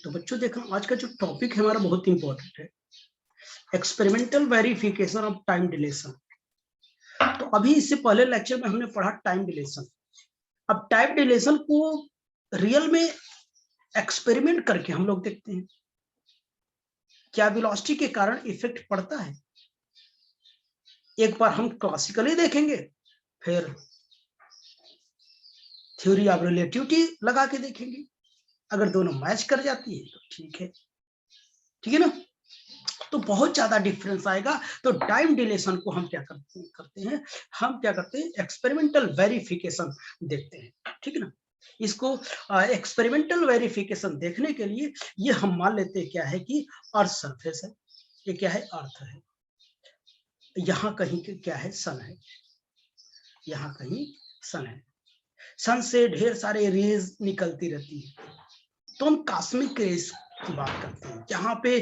तो बच्चों देखो, आज का जो टॉपिक है हमारा बहुत इंपॉर्टेंट है, experimental verification of time deletion. तो अभी इससे पहले लेक्चर में हमने पढ़ा टाइम डिलेशन। अब टाइम डिलेशन को रियल में एक्सपेरिमेंट करके हम लोग देखते हैं क्या वेलोसिटी के कारण इफेक्ट पड़ता है। एक बार हम क्लासिकली देखेंगे, फिर थ्योरी ऑफ रिलेटिविटी लगा के देखेंगे। अगर दोनों मैच कर जाती है तो ठीक है ना। तो बहुत ज्यादा डिफरेंस आएगा। तो टाइम डिलेशन को हम क्या करते हैं, हम क्या करते हैं, एक्सपेरिमेंटल वेरिफिकेशन देखते हैं। ठीक है ना। इसको एक्सपेरिमेंटल वेरिफिकेशन देखने के लिए ये हम मान लेते हैं क्या है कि अर्थ सरफेस है, ये क्या है, अर्थ है, यहाँ कहीं क्या है, सन है, यहाँ कहीं सन है, सन से ढेर सारे रेज निकलती रहती है। तो हम कॉस्मिक रेज की बात करते हैं, जहां पे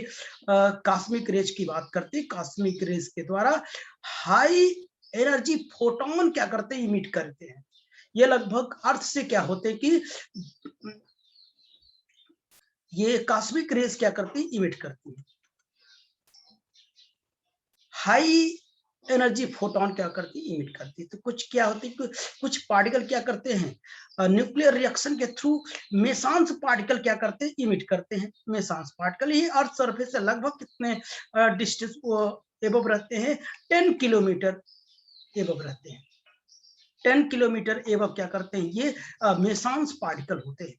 कॉस्मिक रेज की बात करते हैं। कॉस्मिक रेज के द्वारा हाई एनर्जी फोटोन क्या करते हैं, इमिट करते हैं। ये लगभग अर्थ से क्या होते हैं कि ये कॉस्मिक रेज क्या करती है, इमिट करती है। हाई एनर्जी फोटोन क्या करती है, इमिट करती है। तो कुछ क्या होती है, कुछ पार्टिकल क्या करते हैं, न्यूक्लियर रिएक्शन के थ्रू मेसांस पार्टिकल क्या करते हैं, इमिट करते हैं। मेसांस पार्टिकल ये अर्थ सरफेस से लगभग कितने डिस्टेंस एबव रहते हैं, 10 किलोमीटर एबव रहते हैं। 10 किलोमीटर एबव क्या करते हैं, ये मेसांस पार्टिकल होते हैं।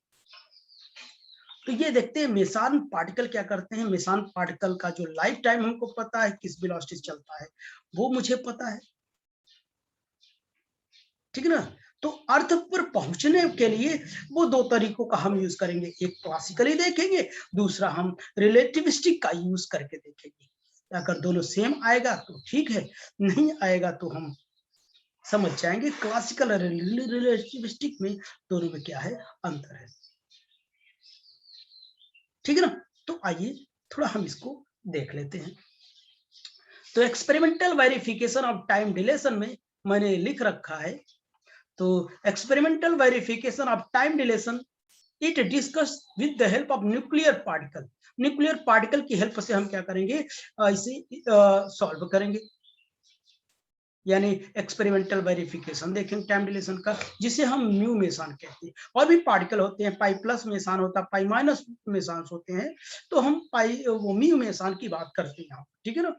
तो ये देखते हैं मेसान पार्टिकल क्या करते हैं। मेसान पार्टिकल का जो लाइफ टाइम हमको पता है, किस वेलोसिटी से चलता है वो मुझे पता है। ठीक है ना। तो अर्थ पर पहुंचने के लिए वो दो तरीकों का हम यूज करेंगे, एक क्लासिकली देखेंगे, दूसरा हम रिलेटिविस्टिक का यूज करके देखेंगे। अगर दोनों सेम आएगा तो ठीक है, नहीं आएगा तो हम समझ जाएंगे क्लासिकल और रिलेटिविस्टिक में दोनों में क्या है, अंतर है। ठीक है ना। तो आइए थोड़ा हम इसको देख लेते हैं। तो experimental verification of time deletion में मैंने लिख रखा है, तो experimental verification of time deletion it discuss with the help of nuclear particle. Nuclear particle की हेल्प से हम क्या करेंगे, इसे सॉल्व करेंगे, यानी एक्सपेरिमेंटल वेरिफिकेशन देखेंगे टाइम डिलेशन का, जिसे हम म्यू मेसान कहते हैं। और भी पार्टिकल होते हैं, पाई प्लस मेसान होता है, पाई माइनस मेसान होते हैं, तो हम पाई वो म्यू मेसान की बात करते हैं। ठीक है ना।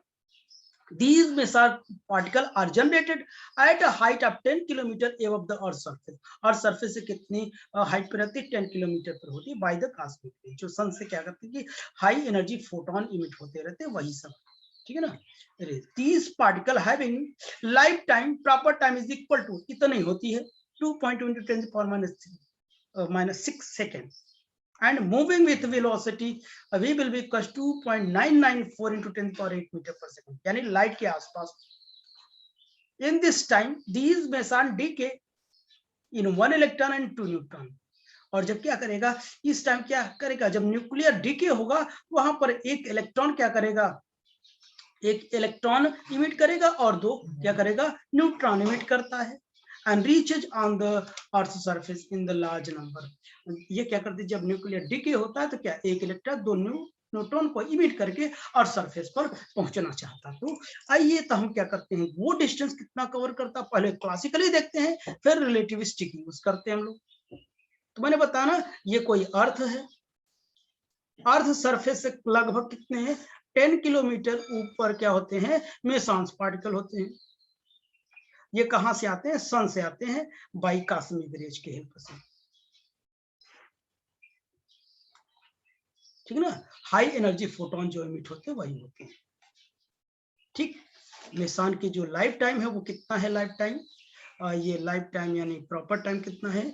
These meson particle are generated at a height of 10 kilometer above the earth surface. Earth surface से कितनी हाइट पे रहती है, 10 किलोमीटर पर होती है, बाय द कॉस्मिक रे। जो सन से क्या करती है कि हाई एनर्जी फोटोन इमिट होते रहते हैं, वही सब। ठीक है ना। These particle having life time, proper time is equal to कितनी होती है, 2.2 into 10 power minus 6 second, and moving with velocity v will be equals 2.994 into 10 power 8 meter per second, यानी लाइट के आसपास। in this time these meson decay in 1 electron and 2 neutron। और जब क्या करेगा, इस टाइम क्या करेगा, जब न्यूक्लियर डीके होगा, वहां पर एक इलेक्ट्रॉन क्या करेगा, एक इलेक्ट्रॉन इमिट करेगा और दो क्या करेगा, न्यूट्रॉन इमिट करता है। and reaches on the earth surface in the large number। ये क्या करती है, जब न्यूक्लियर डीके होता है तो क्या एक इलेक्ट्रॉन दो न्यूट्रॉन को इमिट करके और सरफेस पर पहुंचना चाहता है। तो आइए तो हम क्या करते हैं, वो डिस्टेंस कितना कवर करता है, पहले क्लासिकली देखते हैं, फिर रिलेटिविस्टिक यूज करते हैं हम लोग। तो मैंने बताया ना, ये कोई अर्थ है, अर्थ सरफेस से लगभग कितने हैं, 10 किलोमीटर ऊपर क्या होते हैं, मेसॉन्स पार्टिकल होते हैं। ये कहां से आते हैं, सन से आते हैं, बाई कॉस्मिक रेज के हेल्प से। ठीक है ना। हाई एनर्जी फोटोन जो इमिट होते हैं वही होते हैं। ठीक। मेसान की जो लाइफ टाइम है वो कितना है, लाइफ टाइम, ये लाइफ टाइम यानी प्रॉपर टाइम कितना है,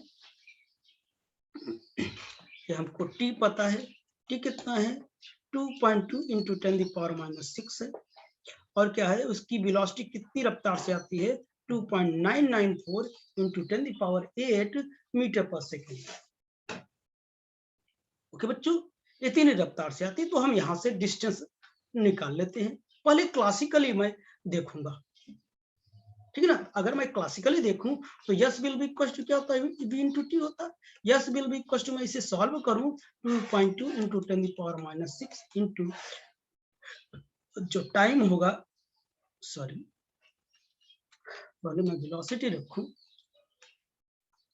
ये हमको टी पता है, टी कितना है, 2.2 into 10⁻⁻⁶ है। और क्या है, उसकी वेलोसिटी कितनी रफ्तार से आती है, 2.994 into 10⁸ मीटर पर सेकेंड। ओके बच्चों, इतनी रफ्तार से आती है। तो हम यहाँ से डिस्टेंस निकाल लेते हैं। पहले क्लासिकली मैं देखूंगा, ठीक है ना। अगर मैं क्लासिकली देखूं तो S will be equal to क्या होता है, v इंटू टी होता है। S will be equal to, मैं इसे सॉल्व करूं 2.2 इंटू 10⁻⁻6 इंटू जो टाइम होगा, सॉरी पहले मैं वेलोसिटी रखूं,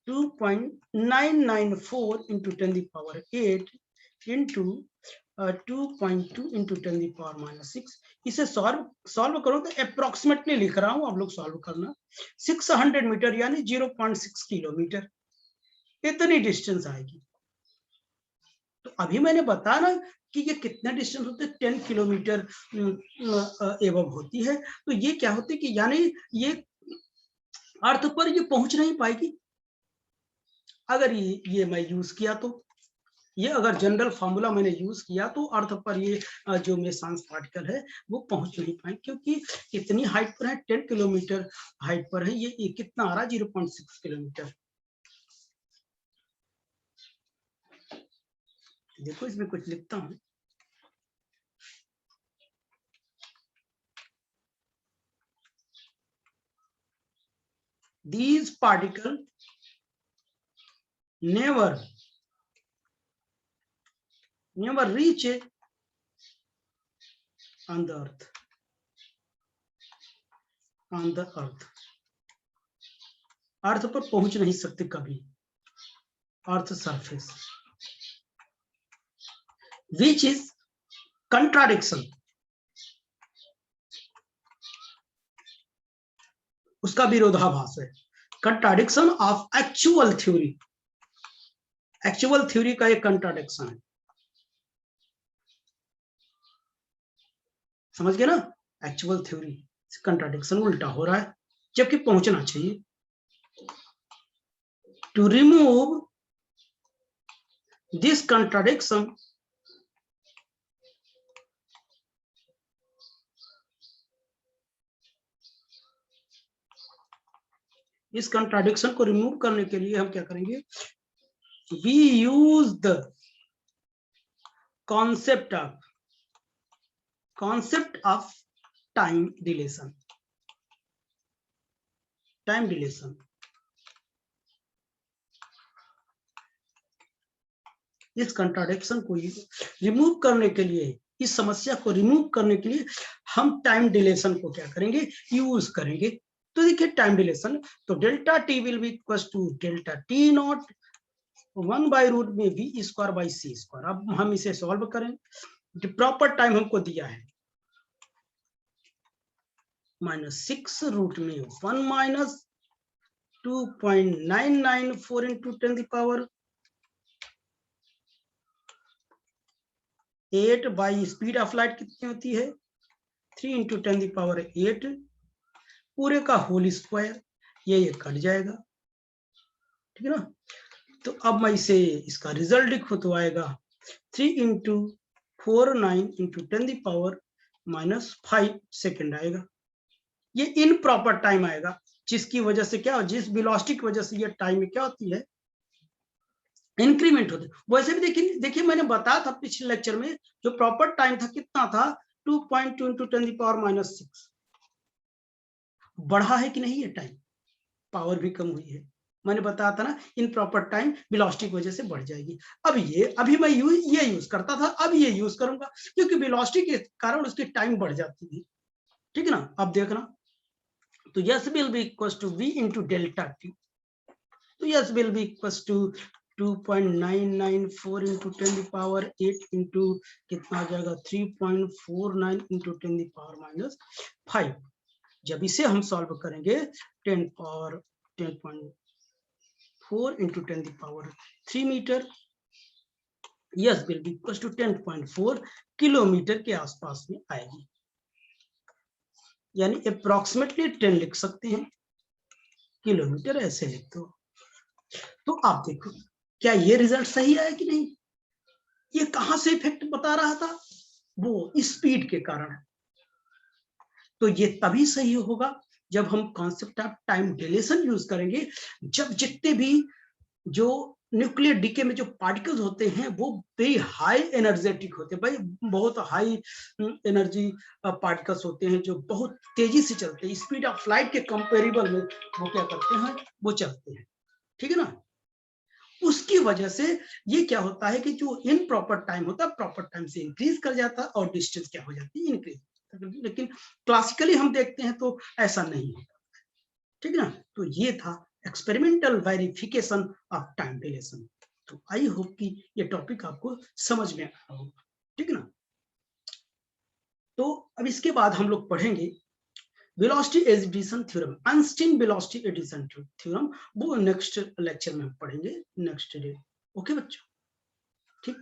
2.994 इंटू 10⁸ इंटू 2.2 इंटू 10⁻⁻6। इसे सॉल्व करो तो अप्रोक्सीमेटली लिख रहा हूं, आप लोग सॉल्व करना। 600 मीटर यानी 0.6 किलोमीटर, इतनी डिस्टेंस आएगी। तो अभी मैंने बताया ना कि ये कितना डिस्टेंस होते हैं, 10 किलोमीटर एवं होती है। तो ये क्या होती है कि यानी ये अर्थ पर ये पहुंच नहीं पाएगी। अगर ये मैं यूज किया तो, ये अगर जनरल फॉर्मूला मैंने यूज किया तो अर्थ पर ये जो मेसन्स पार्टिकल है वो पहुंच नहीं पाए, क्योंकि इतनी हाइट पर है, 10 किलोमीटर हाइट पर है। ये कितना आ रहा है, 0.6 किलोमीटर। देखो इसमें कुछ लिखता हूं, these particles never reach on the earth, अर्थ पर पहुंच नहीं सकते कभी, earth surface, which is contradiction, उसका विरोधाभास है। Contradiction of actual theory, actual theory का एक कंट्राडिक्शन है, समझ गए ना। एक्चुअल थ्योरी कंट्राडिक्शन, उल्टा हो रहा है जबकि पहुंचना चाहिए। टू रिमूव दिस कंट्राडिक्शन, इस कंट्राडिक्शन को रिमूव करने के लिए हम क्या करेंगे, we use the concept of time dilation, इस कंट्राडिक्शन को रिमूव करने के लिए, इस समस्या को रिमूव करने के लिए हम टाइम डिलेशन को क्या करेंगे, यूज करेंगे। तो देखिए टाइम डिलेशन, तो delta T will be equal to delta T not 1/रूट में v square by C square. अब हम इसे सॉल्व करें, जो प्रॉपर टाइम हमको दिया है -6 रूट में 1 minus 2.994 into 10⁸ by speed of light कितनी होती है, 3 इंटू 10⁸, पूरे का होल स्क्वायर, ये कट जाएगा, ठीक है ना। तो अब मैं इसे इसका रिजल्ट लिखूं तो आएगा 3 इंटू 49 इंटू 10⁻⁻5 सेकेंड आएगा। ये इनप्रॉपर टाइम आएगा, जिसकी वजह से क्या, जिस वेलोसिटी की वजह से ये टाइम में क्या होती है, इंक्रीमेंट होती है। वैसे भी देखिए मैंने बताया था पिछले लेक्चर में, जो प्रॉपर टाइम था कितना था, 2.2 इंटू 10⁻⁻6। बढ़ा है कि नहीं ये टाइम, पावर भी कम हुई है। मैंने बताया था ना, इन प्रॉपर टाइम वेलोसिटी की वजह से बढ़ जाएगी। अब अभी मैं ये यूज करता था, अब ये यूज करूंगा, क्योंकि वेलोसिटी के कारण उसकी टाइम बढ़ जाती थी, ठीक है ना। अब देखना, तो S will be equal to v into delta T, तो S will be equal to 2.994 into 10⁸ into कितना आ जाएगा, 3.49 इंटू 10⁻⁻5। जब इसे हम सॉल्व करेंगे 10.4 into 10⁻3 metre, S will be equal to 10.4 kilometre के आसपास में आएगी, यानी अप्रोक्सीमेटली 10 लिख सकते हैं, किलोमीटर ऐसे लिख दो। तो आप देखो क्या ये रिजल्ट सही आया कि नहीं। ये कहां से इफेक्ट बता रहा था, वो स्पीड के कारण। तो ये तभी सही होगा जब हम concept of time deletion use करेंगे, जब जितने भी जो न्यूक्लियर डीके में जो पार्टिकल्स होते हैं वो वेरी हाई एनर्जेटिक होते हैं भाई, बहुत हाई एनर्जी पार्टिकल्स होते हैं जो बहुत तेजी से चलते हैं, स्पीड ऑफ लाइट के कंपेरेबल में वो क्या करते हैं, वो चलते हैं, ठीक है ना। उसकी वजह से ये क्या होता है कि जो इन प्रॉपर टाइम होता है प्रॉपर टाइम से इंक्रीज कर जाता है और डिस्टेंस क्या हो जाती है, इंक्रीज। लेकिन क्लासिकली हम देखते हैं तो ऐसा नहीं होता, ठीक है ना। तो ये था experimental verification of time deletion. तो आई होप कि ये टॉपिक आपको समझ में आया होगा, ठीक है ना। तो अब इसके बाद हम लोग पढ़ेंगे velocity addition theorem, Einstein velocity addition theorem, वो नेक्स्ट लेक्चर में हम पढ़ेंगे, नेक्स्ट डे। ओके बच्चों, ठीक।